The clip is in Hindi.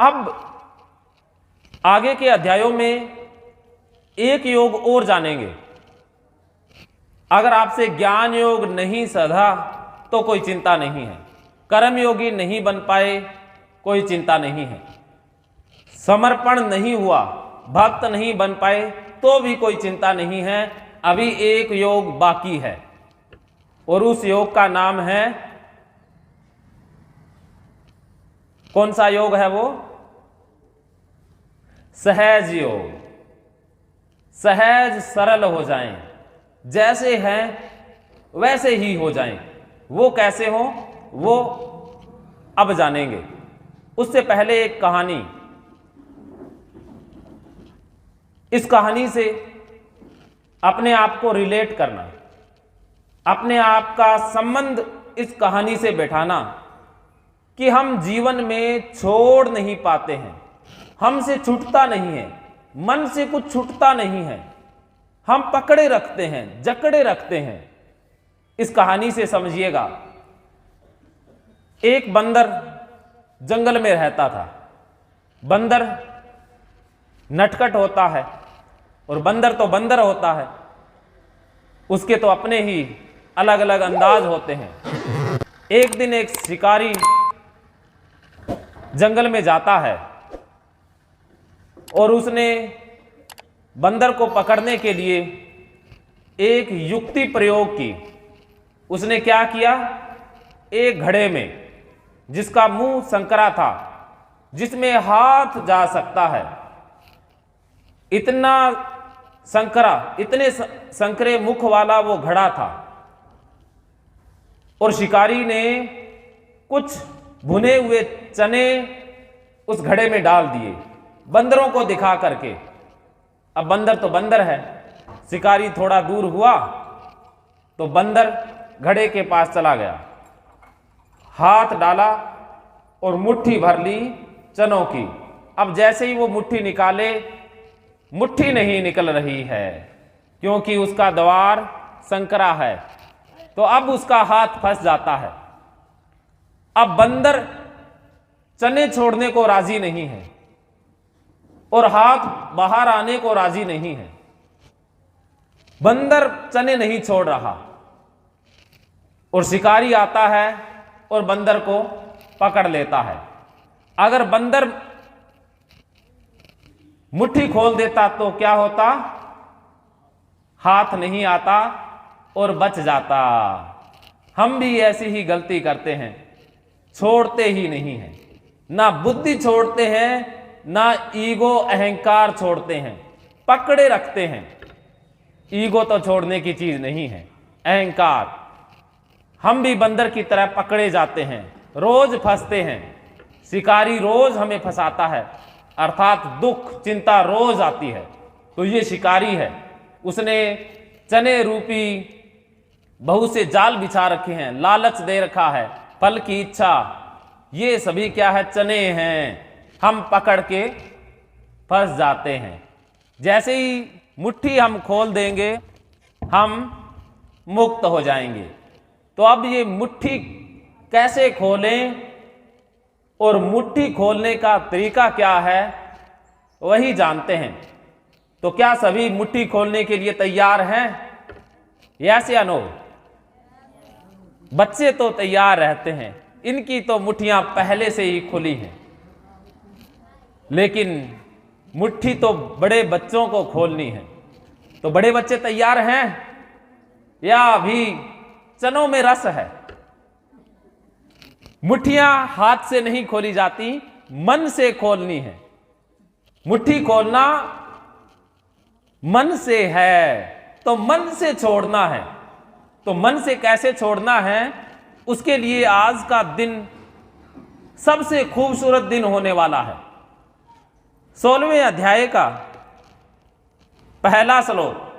अब आगे के अध्यायों में एक योग और जानेंगे। अगर आपसे ज्ञान योग नहीं सधा तो कोई चिंता नहीं है, कर्म योगी नहीं बन पाए कोई चिंता नहीं है, समर्पण नहीं हुआ, भक्त नहीं बन पाए तो भी कोई चिंता नहीं है। अभी एक योग बाकी है और उस योग का नाम है, कौन सा योग है वो? सहज योग। सहज सरल हो जाएं, जैसे हैं वैसे ही हो जाएं। वो कैसे हो वो अब जानेंगे। उससे पहले एक कहानी, इस कहानी से अपने आप को रिलेट करना, अपने आप का संबंध इस कहानी से बैठाना कि हम जीवन में छोड़ नहीं पाते हैं, हमसे छूटता नहीं है, मन से कुछ छूटता नहीं है, हम पकड़े रखते हैं, जकड़े रखते हैं। इस कहानी से समझिएगा। एक बंदर जंगल में रहता था। बंदर नटखट होता है और बंदर तो बंदर होता है, उसके तो अपने ही अलग अलग अंदाज होते हैं। एक दिन एक शिकारी जंगल में जाता है और उसने बंदर को पकड़ने के लिए एक युक्ति प्रयोग की। उसने क्या किया? एक घड़े में जिसका मुंह संकरा था, जिसमें हाथ जा सकता है, इतना संकरा, इतने संकरे मुख वाला वो घड़ा था। और शिकारी ने कुछ भुने हुए चने उस घड़े में डाल दिए, बंदरों को दिखा करके। अब बंदर तो बंदर है, शिकारी थोड़ा दूर हुआ तो बंदर घड़े के पास चला गया, हाथ डाला और मुट्ठी भर ली चनों की। अब जैसे ही वो मुट्ठी निकाले, मुट्ठी नहीं निकल रही है क्योंकि उसका द्वार संकरा है। तो अब उसका हाथ फंस जाता है। अब बंदर चने छोड़ने को राजी नहीं है और हाथ बाहर आने को राजी नहीं है। बंदर चने नहीं छोड़ रहा और शिकारी आता है और बंदर को पकड़ लेता है। अगर बंदर मुट्ठी खोल देता तो क्या होता? हाथ नहीं आता और बच जाता। हम भी ऐसी ही गलती करते हैं, छोड़ते ही नहीं हैं। ना बुद्धि छोड़ते हैं, ना ईगो अहंकार छोड़ते हैं, पकड़े रखते हैं। ईगो तो छोड़ने की चीज नहीं है, अहंकार। हम भी बंदर की तरह पकड़े जाते हैं, रोज फंसते हैं। शिकारी रोज हमें फंसाता है, अर्थात दुख चिंता रोज आती है। तो ये शिकारी है, उसने चने रूपी बहुत से जाल बिछा रखे हैं, लालच दे रखा है, फल की इच्छा, ये सभी क्या है? चने हैं। हम पकड़ के फंस जाते हैं। जैसे ही मुट्ठी हम खोल देंगे हम मुक्त हो जाएंगे। तो अब ये मुट्ठी कैसे खोलें और मुट्ठी खोलने का तरीका क्या है वही जानते हैं। तो क्या सभी मुट्ठी खोलने के लिए तैयार हैं? यस या नो? बच्चे तो तैयार रहते हैं, इनकी तो मुट्ठियां पहले से ही खुली हैं। लेकिन मुट्ठी तो बड़े बच्चों को खोलनी है। तो बड़े बच्चे तैयार हैं या अभी चनों में रस है? मुट्ठियां हाथ से नहीं खोली जाती, मन से खोलनी है। मुट्ठी खोलना मन से है, तो मन से छोड़ना है। तो मन से कैसे छोड़ना है, उसके लिए आज का दिन सबसे खूबसूरत दिन होने वाला है। 16वें अध्याय का पहला श्लोक,